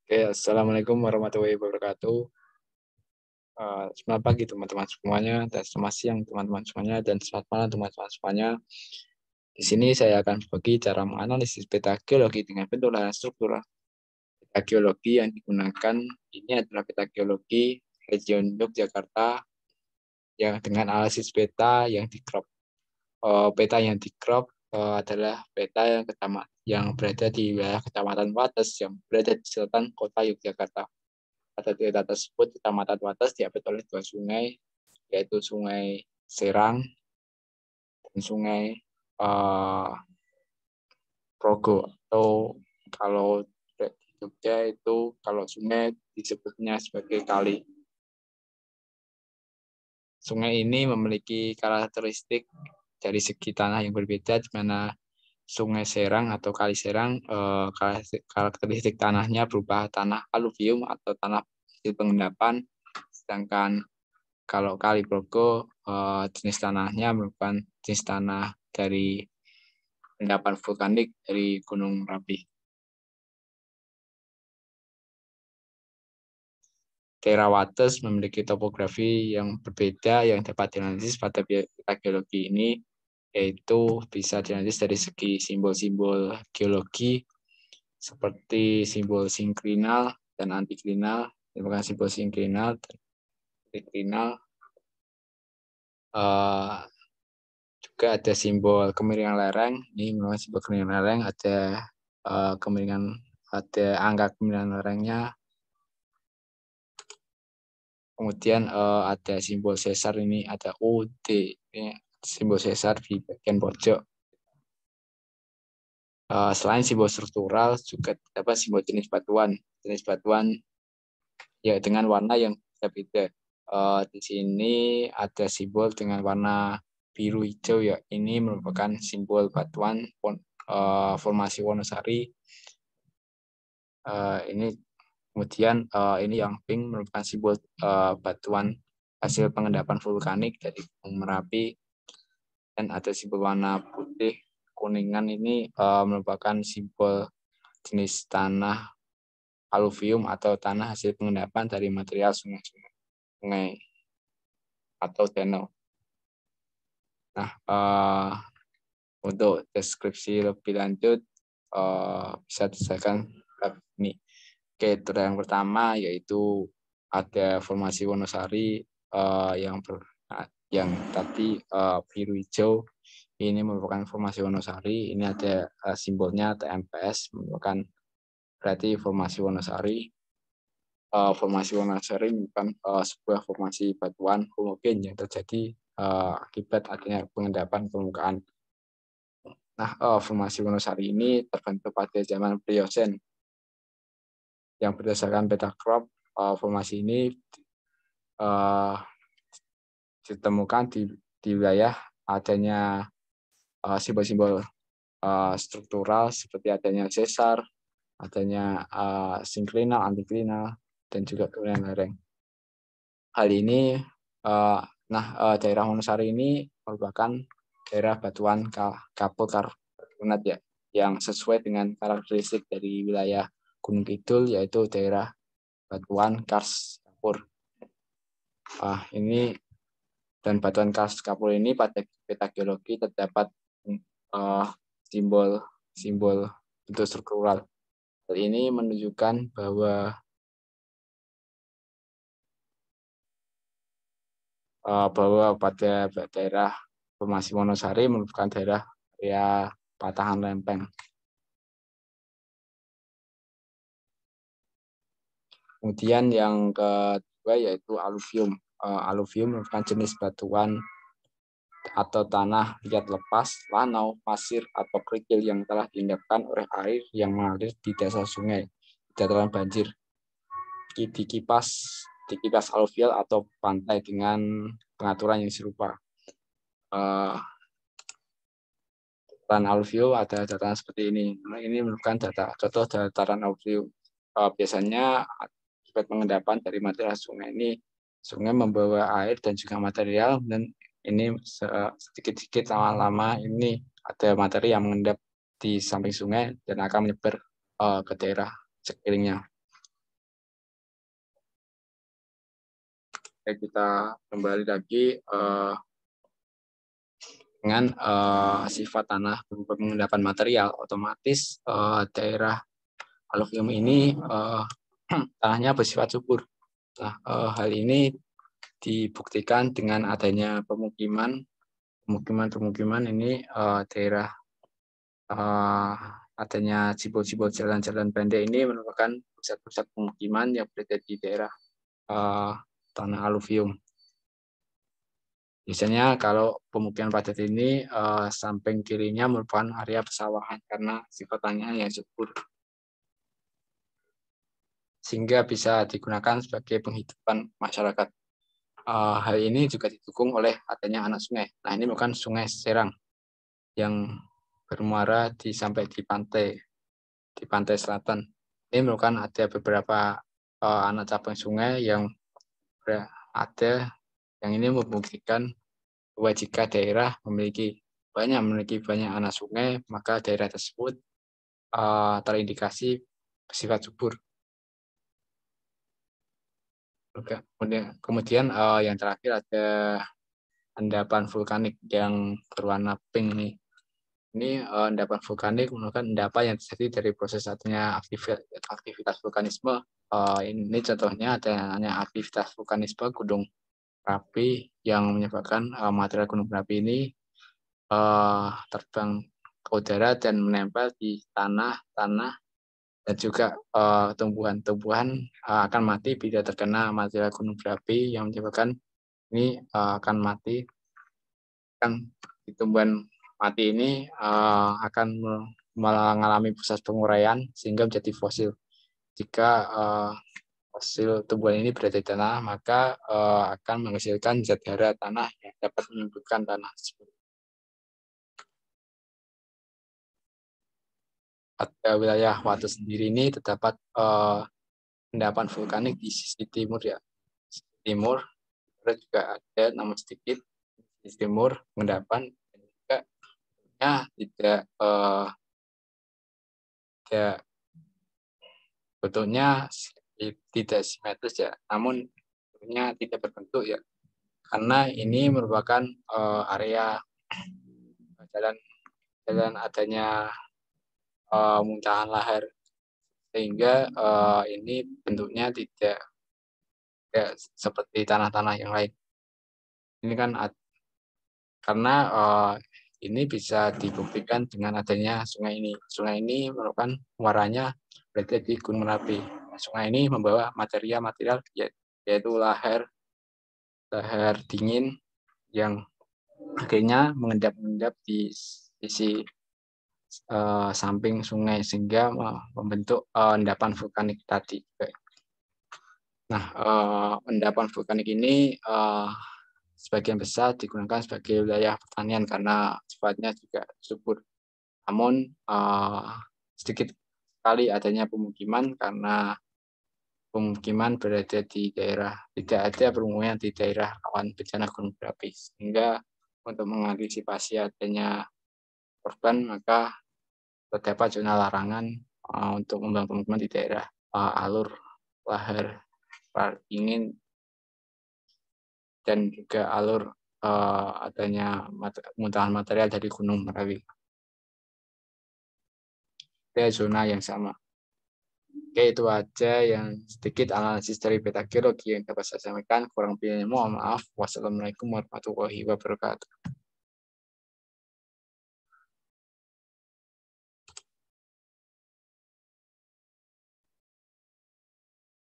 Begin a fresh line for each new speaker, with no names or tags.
Oke, Assalamualaikum warahmatullahi wabarakatuh. Selamat pagi teman-teman semuanya, dan selamat siang teman-teman semuanya, dan selamat malam teman-teman semuanya. Di sini saya akan berbagi cara menganalisis peta geologi dengan bentuk lahan struktural. Peta geologi yang digunakan ini adalah peta geologi region Yogyakarta yang dengan analisis peta yang di crop. Peta yang di crop adalah peta yang berada di wilayah Kecamatan Wates yang berada di selatan kota Yogyakarta. Pada daerah tersebut, Kecamatan Wates diapit oleh dua sungai, yaitu Sungai Serang dan Sungai uh, Progo. Atau kalau di Jogja itu kalau sungai disebutnya sebagai kali. Sungai ini memiliki karakteristik dari segi tanah yang berbeda, di mana Sungai Serang atau Kali Serang karakteristik tanahnya berupa tanah aluvium atau tanah hasil pengendapan, sedangkan kalau Kali Progo jenis tanahnya merupakan jenis tanah dari endapan vulkanik dari Gunung Merapi. Daerah Wates memiliki topografi yang berbeda yang dapat dianalisis pada peta geologi ini, yaitu bisa dianalisis dari segi simbol-simbol geologi seperti simbol sinklinal dan antiklinal. Merupakan simbol sinklinal dan antiklinal. Juga ada simbol kemiringan lereng. Ini merupakan simbol kemiringan lereng. Ada kemiringan, ada angka kemiringan lerengnya. Kemudian ada simbol sesar, ini ada UD. Ini simbol sesar di bagian pojok. Selain simbol struktural, juga terdapat simbol jenis batuan. Jenis batuan ya dengan warna yang berbeda. Di sini ada simbol dengan warna biru hijau, ya. Ini merupakan simbol batuan formasi Wonosari. Ini kemudian ini yang pink merupakan simbol batuan hasil pengendapan vulkanik dari Gunung Merapi, dan ada simbol warna putih kuningan, ini merupakan simbol jenis tanah aluvium atau tanah hasil pengendapan dari material sungai atau danau. Nah, untuk deskripsi lebih lanjut bisa diselesaikan ini. Oke, itu yang pertama yaitu ada formasi Wonosari yang tadi biru hijau. Ini merupakan formasi Wonosari. Ini ada simbolnya TMPS, merupakan berarti formasi Wonosari. Formasi Wonosari merupakan sebuah formasi batuan homogen yang terjadi akibat adanya pengendapan permukaan. Nah, formasi Wonosari ini terbentuk pada zaman Pliocene. Yang berdasarkan peta crop, formasi ini ditemukan di wilayah adanya simbol-simbol struktural seperti adanya sesar, adanya sinklinal, antiklinal, dan juga kemiringan lereng. Hal ini, daerah Wonosari ini merupakan daerah batuan kapur karbonat, ya, yang sesuai dengan karakteristik dari wilayah Gunung Kidul, yaitu daerah batuan kars kapur. Ini dan batuan kars kapur ini pada peta geologi terdapat simbol bentuk struktural. Hal ini menunjukkan bahwa pada daerah formasi Wonosari merupakan daerah area patahan lempeng. Kemudian yang kedua yaitu aluvium. Aluvium merupakan jenis batuan atau tanah liat lepas, lanau, pasir, atau kerikil yang telah diendapkan oleh air yang mengalir di dasar sungai, dataran banjir, dikipas aluvial atau pantai dengan pengaturan yang serupa. Dataran aluvial ada dataran seperti ini. Nah, ini merupakan contoh dataran aluvial. Biasanya akibat pengendapan dari material sungai ini, sungai membawa air dan juga material, dan ini sedikit-sedikit lama-lama ini ada materi yang mengendap di samping sungai dan akan menyebar ke daerah sekelilingnya. kita kembali lagi dengan sifat tanah berupa pengendapan material, otomatis daerah aluvium ini tanahnya bersifat subur. Nah, hal ini dibuktikan dengan adanya pemukiman ini daerah adanya jebol-jebol jalan-jalan pendek ini merupakan pusat-pusat pemukiman yang berada di daerah tanah aluvium. Biasanya kalau pemukiman padat ini samping kirinya merupakan area pesawahan karena sifatnya yang subur, sehingga bisa digunakan sebagai penghidupan masyarakat. Hal ini juga didukung oleh adanya anak sungai. Nah, ini bukan Sungai Serang yang bermuara sampai di pantai selatan. Ini merupakan ada beberapa anak cabang sungai yang ada yang ini membuktikan bahwa jika daerah memiliki banyak anak sungai, maka daerah tersebut terindikasi bersifat subur. Kemudian yang terakhir ada endapan vulkanik yang berwarna pink ini. Ini endapan vulkanik merupakan endapan yang terjadi dari proses adanya aktivitas vulkanisme. Ini contohnya adanya aktivitas vulkanisme Gunung Merapi yang menyebabkan material gunung Merapi ini terbang ke udara dan menempel di tanah dan juga tumbuhan-tumbuhan akan mati bila terkena material gunung berapi yang menyebabkan ini akan mati. Kan tumbuhan mati ini akan mengalami proses penguraian sehingga menjadi fosil. Jika fosil tumbuhan ini berada di tanah, maka akan menghasilkan zat hara tanah yang dapat menyebabkan tanah tersebut. Pada wilayah Watu sendiri ini terdapat endapan vulkanik di sisi timur ya. Sisi timur juga ada namun sedikit di sisi timur endapan dan juga bentuknya tidak simetris ya, namun bentuknya tidak berbentuk ya, karena ini merupakan area jalan adanya muntahan lahar, sehingga ini bentuknya tidak seperti tanah-tanah yang lain. Ini kan karena ini bisa dibuktikan dengan adanya sungai ini. Sungai ini merupakan muaranya berada di Gunung Merapi. Sungai ini membawa material yaitu lahar dingin yang akhirnya mengendap di sisi samping sungai sehingga membentuk endapan vulkanik tadi. Nah, endapan vulkanik ini sebagian besar digunakan sebagai wilayah pertanian karena sifatnya juga subur. Namun sedikit sekali adanya pemukiman karena pemukiman berada di daerah, tidak ada pemukiman di daerah rawan bencana gunung berapi, sehingga untuk mengantisipasi adanya korban maka terdapat zona larangan untuk membangun pemukiman di daerah alur lahar dingin dan juga alur adanya muntahan material dari Gunung Merapi. Ada zona yang sama. Oke, itu aja yang sedikit analisis dari beta geologi yang dapat saya sampaikan. Kurang lebihnya mohon maaf. Wassalamualaikum warahmatullahi wabarakatuh.